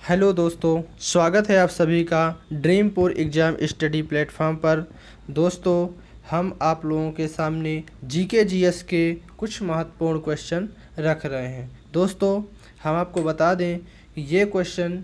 Hello दोस्तों, स्वागत है आप सभी का ड्रीमपुर एग्ज़ाम स्टडी प्लेटफॉर्म पर। दोस्तों, हम आप लोगों के सामने जीके जीएस के कुछ महत्वपूर्ण क्वेश्चन रख रहे हैं। दोस्तों, हम आपको बता दें कि ये क्वेश्चन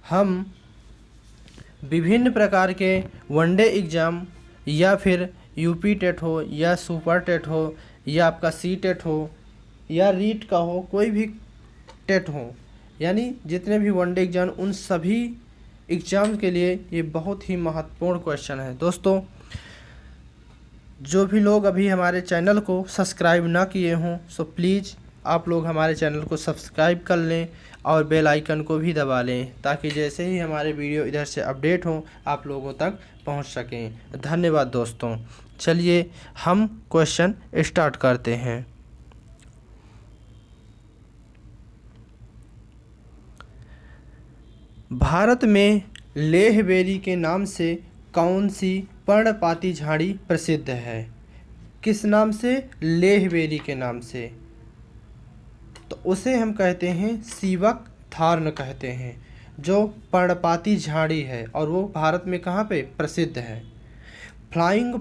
हम विभिन्न प्रकार के वनडे एग्ज़ाम या फिर यूपी टेट हो या सुपर टेट हो या आपका सी टेट हो या रीट का हो, कोई भी टेट हो, यानी जितने भी वनडे एग्ज़ाम, उन सभी एग्ज़ाम के लिए ये बहुत ही महत्वपूर्ण क्वेश्चन है। दोस्तों, जो भी लोग अभी हमारे चैनल को सब्सक्राइब ना किए हों, सो प्लीज़ आप लोग हमारे चैनल को सब्सक्राइब कर लें और बेल आइकन को भी दबा लें, ताकि जैसे ही हमारे वीडियो इधर से अपडेट हों आप लोगों तक पहुंच सकें। धन्यवाद दोस्तों। चलिए हम क्वेश्चन स्टार्ट करते हैं। भारत में लेह बेरी के नाम से कौन सी पर्णपाती झाड़ी प्रसिद्ध है? किस नाम से? लेह बेरी के नाम से। तो उसे हम कहते हैं सीवक थार्न कहते हैं, जो पर्णपाती झाड़ी है और वो भारत में कहाँ पे प्रसिद्ध है। फ्लाइंग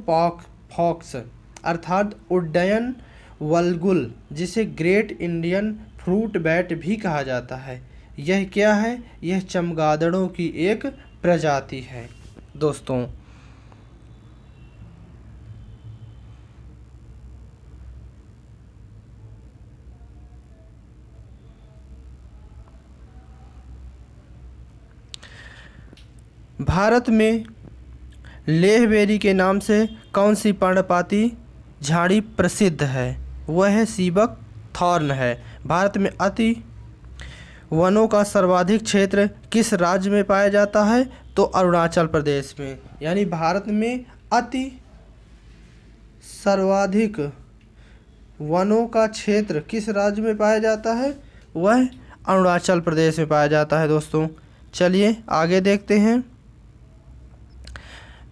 फॉक्स अर्थात उड्डयन वल्गुल, जिसे ग्रेट इंडियन फ्रूट बैट भी कहा जाता है, यह क्या है? यह चमगादड़ों की एक प्रजाति है। दोस्तों, भारत में लेह बेरी के नाम से कौन सी पर्णपाती झाड़ी प्रसिद्ध है? वह है सीबक थॉर्न है। भारत में अति वनों का सर्वाधिक क्षेत्र किस राज्य में पाया जाता है? तो अरुणाचल प्रदेश में। यानी भारत में अति सर्वाधिक वनों का क्षेत्र किस राज्य में पाया जाता है? वह अरुणाचल प्रदेश में पाया जाता है। दोस्तों, चलिए आगे देखते हैं।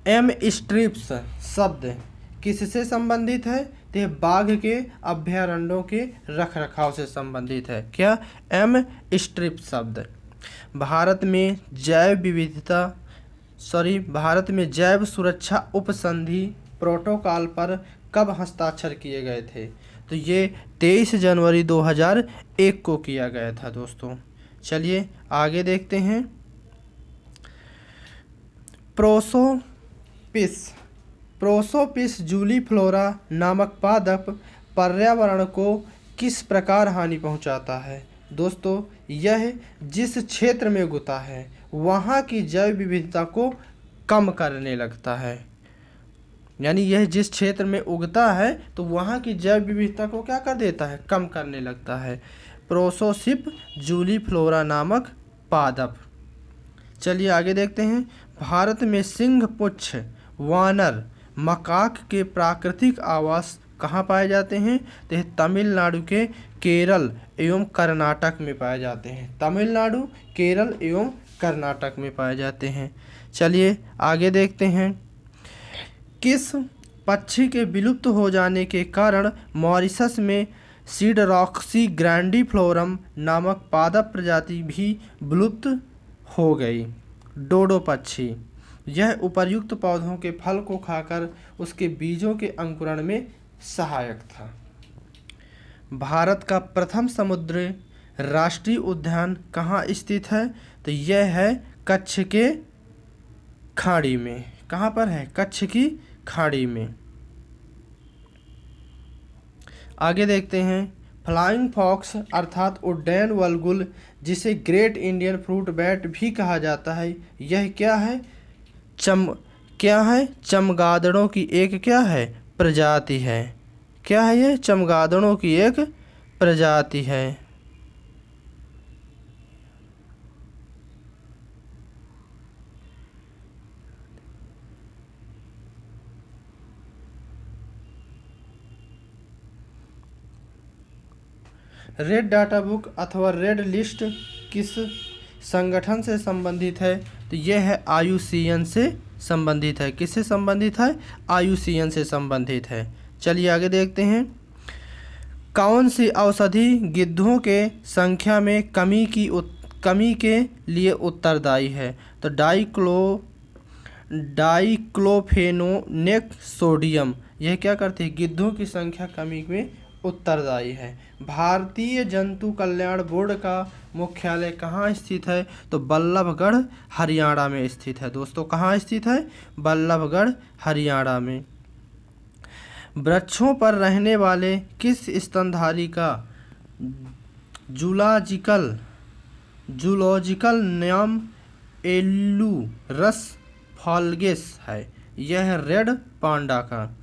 एम स्ट्रिप्स शब्द किससे संबंधित है? तो यह बाघ के अभयारण्यों के रखरखाव से संबंधित है। क्या? एम स्ट्रिप शब्द। भारत में जैव सुरक्षा उपसंधि प्रोटोकॉल पर कब हस्ताक्षर किए गए थे? तो ये 23 जनवरी 2001 को किया गया था। दोस्तों, चलिए आगे देखते हैं। प्रोसोपिस जूलीफ्लोरा नामक पादप पर्यावरण को किस प्रकार हानि पहुंचाता है? दोस्तों, यह जिस क्षेत्र में उगता है वहाँ की जैव विविधता को कम करने लगता है। यानी यह जिस क्षेत्र में उगता है तो वहाँ की जैव विविधता को क्या कर देता है? कम करने लगता है। प्रोसोसिप जूलीफ्लोरा नामक पादप। चलिए आगे देखते हैं। भारत में सिंहपुच्छ वानर मकाक के प्राकृतिक आवास कहाँ पाए जाते हैं? तो यह तमिलनाडु के केरल एवं कर्नाटक में पाए जाते हैं। तमिलनाडु, केरल एवं कर्नाटक में पाए जाते हैं। चलिए आगे देखते हैं। किस पक्षी के विलुप्त हो जाने के कारण मॉरिशस में सीडरॉक्सी ग्रैंडिफ्लोरम नामक पादप प्रजाति भी विलुप्त हो गई? डोडो पक्षी। यह उपर्युक्त पौधों के फल को खाकर उसके बीजों के अंकुरण में सहायक था। भारत का प्रथम समुद्री राष्ट्रीय उद्यान कहाँ स्थित है? तो यह है कच्छ के खाड़ी में। कहाँ पर है? कच्छ की खाड़ी में। आगे देखते हैं। फ्लाइंग फॉक्स अर्थात उड्डयन वल्गुल, जिसे ग्रेट इंडियन फ्रूट बैट भी कहा जाता है, यह क्या है? चमगादड़ों की एक क्या है? प्रजाति है। क्या है यह? चमगादड़ों की एक प्रजाति है। रेड डाटा बुक अथवा रेड लिस्ट किस संगठन से संबंधित है? तो यह है IUCN से संबंधित है। किससे संबंधित है? IUCN से संबंधित है। चलिए आगे देखते हैं। कौन सी औषधि गिद्धों के संख्या में कमी के लिए उत्तरदायी है? तो डाइक्लोफेनोनेक सोडियम, यह क्या करती है? गिद्धों की संख्या कमी में उत्तरदायी है। भारतीय जंतु कल्याण बोर्ड का मुख्यालय कहाँ स्थित है? तो बल्लभगढ़ हरियाणा में स्थित है। दोस्तों कहाँ स्थित है? बल्लभगढ़ हरियाणा में। वृक्षों पर रहने वाले किस स्तनधारी का जूलॉजिकल नाम एलुरस फॉल्गेस है? यह रेड पांडा का।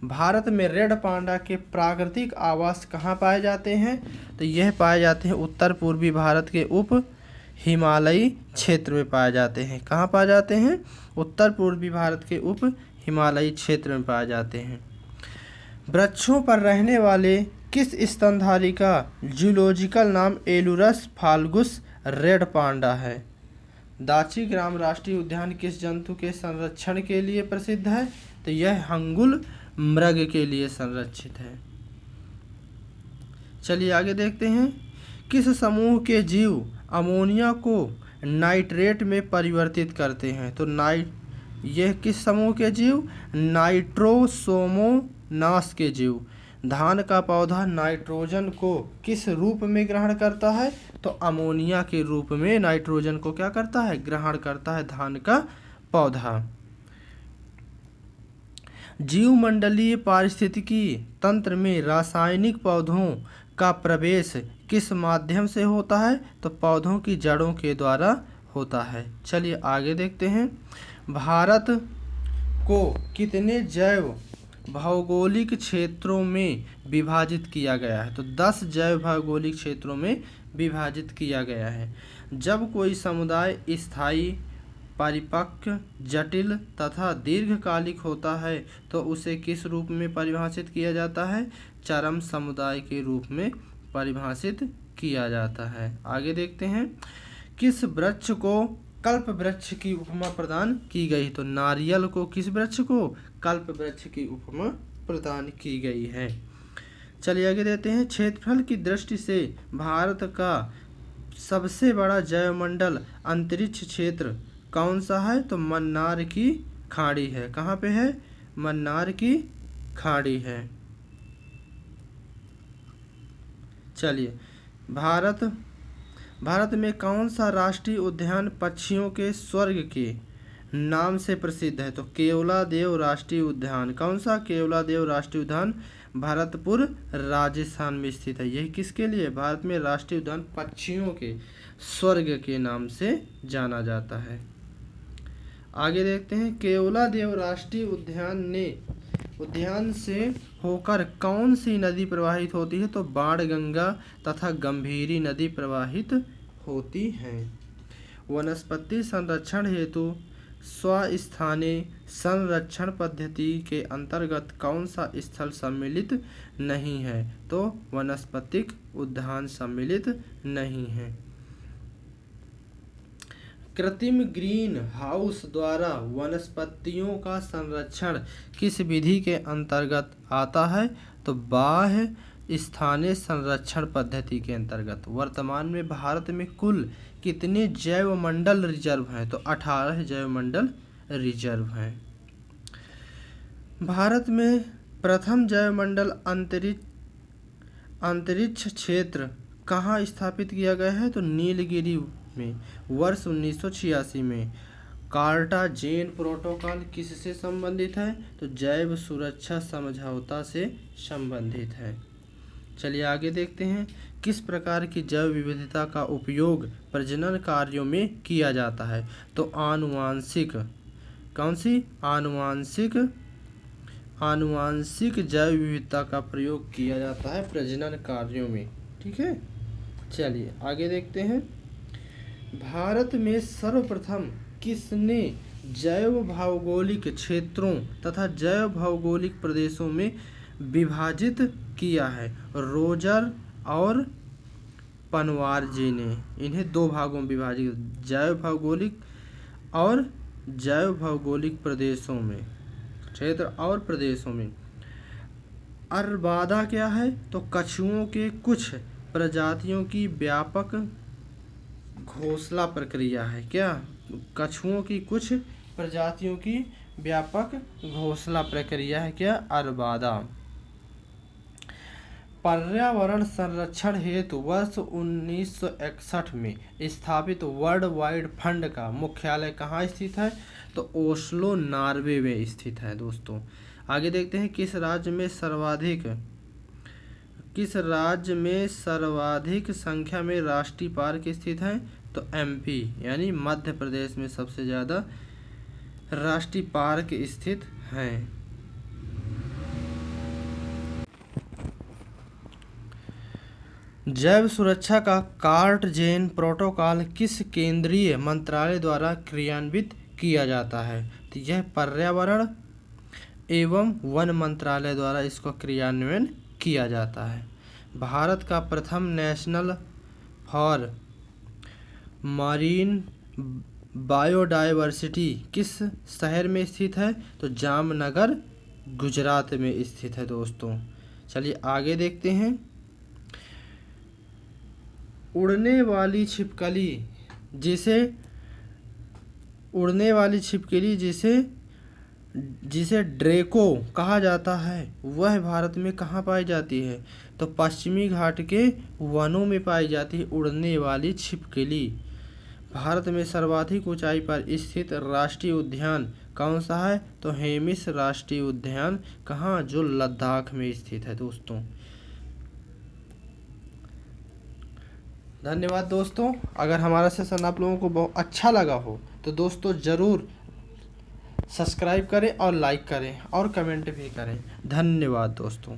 भारत में रेड पांडा के प्राकृतिक आवास कहाँ पाए जाते हैं? तो यह पाए जाते हैं उत्तर पूर्वी भारत के उप हिमालयी क्षेत्र में पाए जाते हैं। कहाँ पाए जाते हैं? उत्तर पूर्वी भारत के उप हिमालयी क्षेत्र में पाए जाते हैं। वृक्षों पर रहने वाले किस स्तनधारी का जूलॉजिकल नाम एलुरस फाल्गुस रेड पांडा है? दाची ग्राम राष्ट्रीय उद्यान किस जंतु के संरक्षण के लिए प्रसिद्ध है? तो यह हंगुल मृग के लिए संरक्षित है। चलिए आगे देखते हैं। किस समूह के जीव अमोनिया को नाइट्रेट में परिवर्तित करते हैं? तो यह किस समूह के जीव? नाइट्रोसोमोनास के जीव। धान का पौधा नाइट्रोजन को किस रूप में ग्रहण करता है? तो अमोनिया के रूप में नाइट्रोजन को क्या करता है? ग्रहण करता है धान का पौधा। जीवमंडलीय पारिस्थितिकी तंत्र में रासायनिक पौधों का प्रवेश किस माध्यम से होता है? तो पौधों की जड़ों के द्वारा होता है। चलिए आगे देखते हैं। भारत को कितने जैव भौगोलिक क्षेत्रों में विभाजित किया गया है? तो 10 जैव भौगोलिक क्षेत्रों में विभाजित किया गया है। जब कोई समुदाय स्थायी, परिपक्व, जटिल तथा दीर्घकालिक होता है तो उसे किस रूप में परिभाषित किया जाता है? चरम समुदाय के रूप में परिभाषित किया जाता है। आगे देखते हैं। किस वृक्ष को कल्प वृक्ष की उपमा प्रदान की गई? तो नारियल को किस वृक्ष को? कल्प वृक्ष की उपमा प्रदान की गई है। चलिए आगे देते हैं। क्षेत्रफल की दृष्टि से भारत का सबसे बड़ा जैवमंडल अंतरिक्ष क्षेत्र कौन सा है? तो मन्नार की खाड़ी है। कहाँ पे है? मन्नार की खाड़ी है। चलिए भारत में कौन सा राष्ट्रीय उद्यान पक्षियों के स्वर्ग के नाम से प्रसिद्ध है? तो केवलादेव राष्ट्रीय उद्यान। कौन सा? केवलादेव राष्ट्रीय उद्यान भरतपुर राजस्थान में स्थित है। यह किसके लिए? भारत में राष्ट्रीय उद्यान पक्षियों के स्वर्ग के नाम से जाना जाता है। आगे देखते हैं। केवलादेव राष्ट्रीय उद्यान से होकर कौन सी नदी प्रवाहित होती है? तो बाणगंगा तथा गंभीरी नदी प्रवाहित होती हैं। वनस्पति संरक्षण हेतु स्वस्थानीय संरक्षण पद्धति के अंतर्गत कौन सा स्थल सम्मिलित नहीं है? तो वनस्पतिक उद्यान सम्मिलित नहीं है। कृत्रिम ग्रीन हाउस द्वारा वनस्पतियों का संरक्षण किस विधि के अंतर्गत आता है? तो बाह्य स्थानीय संरक्षण पद्धति के अंतर्गत। वर्तमान में भारत में कुल कितने जैवमंडल रिजर्व हैं? तो 18 जैवमंडल रिजर्व हैं। भारत में प्रथम जैवमंडल अंतरिक्ष क्षेत्र कहाँ स्थापित किया गया है? तो नीलगिरी में वर्ष 1986 में। कार्टाजेन प्रोटोकॉल किससे संबंधित है? तो जैव सुरक्षा समझौता से संबंधित है। चलिए आगे देखते हैं। किस प्रकार की जैव विविधता का उपयोग प्रजनन कार्यों में किया जाता है? तो आनुवांशिक। कौन सी? आनुवांशिक जैव विविधता का प्रयोग किया जाता है प्रजनन कार्यों में। ठीक है। चलिए आगे देखते हैं। भारत में सर्वप्रथम किसने जैव भौगोलिक क्षेत्रों तथा जैव भौगोलिक प्रदेशों में विभाजित किया है? रोजर और पनवार जी ने इन्हें 2 भागों में विभाजित, जैव भौगोलिक और जैव भौगोलिक प्रदेशों में, क्षेत्र और प्रदेशों में। अर्बादा क्या है? तो कछुओं के कुछ प्रजातियों की व्यापक घोंसला प्रक्रिया है। क्या? कछुओं की कुछ प्रजातियों की व्यापक घोंसला प्रक्रिया है। क्या? अर्बादा। पर्यावरण संरक्षण हेतु वर्ष 1961 में स्थापित वर्ल्ड वाइड फंड का मुख्यालय कहाँ स्थित है? तो ओस्लो, नॉर्वे में स्थित है दोस्तों। आगे देखते हैं किस राज्य में सर्वाधिक संख्या में राष्ट्रीय पार्क स्थित हैं? तो एमपी यानी मध्य प्रदेश में सबसे ज़्यादा राष्ट्रीय पार्क स्थित हैं। जैव सुरक्षा का कार्टजेन प्रोटोकॉल किस केंद्रीय मंत्रालय द्वारा क्रियान्वित किया जाता है? तो यह पर्यावरण एवं वन मंत्रालय द्वारा इसको क्रियान्वयन किया जाता है। भारत का प्रथम नेशनल फॉर मरीन बायोडायवर्सिटी किस शहर में स्थित है? तो जामनगर, गुजरात में स्थित है दोस्तों। चलिए आगे देखते हैं। उड़ने वाली छिपकली जिसे ड्रैको कहा जाता है, वह भारत में कहाँ पाई जाती है? तो पश्चिमी घाट के वनों में पाई जाती है उड़ने वाली छिपकली। भारत में सर्वाधिक ऊंचाई पर स्थित राष्ट्रीय उद्यान कौन सा है? तो हेमिस राष्ट्रीय उद्यान। कहाँ? जो लद्दाख में स्थित है दोस्तों। धन्यवाद दोस्तों। अगर हमारा सेशन आप लोगों को बहुत अच्छा लगा हो तो दोस्तों ज़रूर सब्सक्राइब करें और लाइक करें और कमेंट भी करें। धन्यवाद दोस्तों।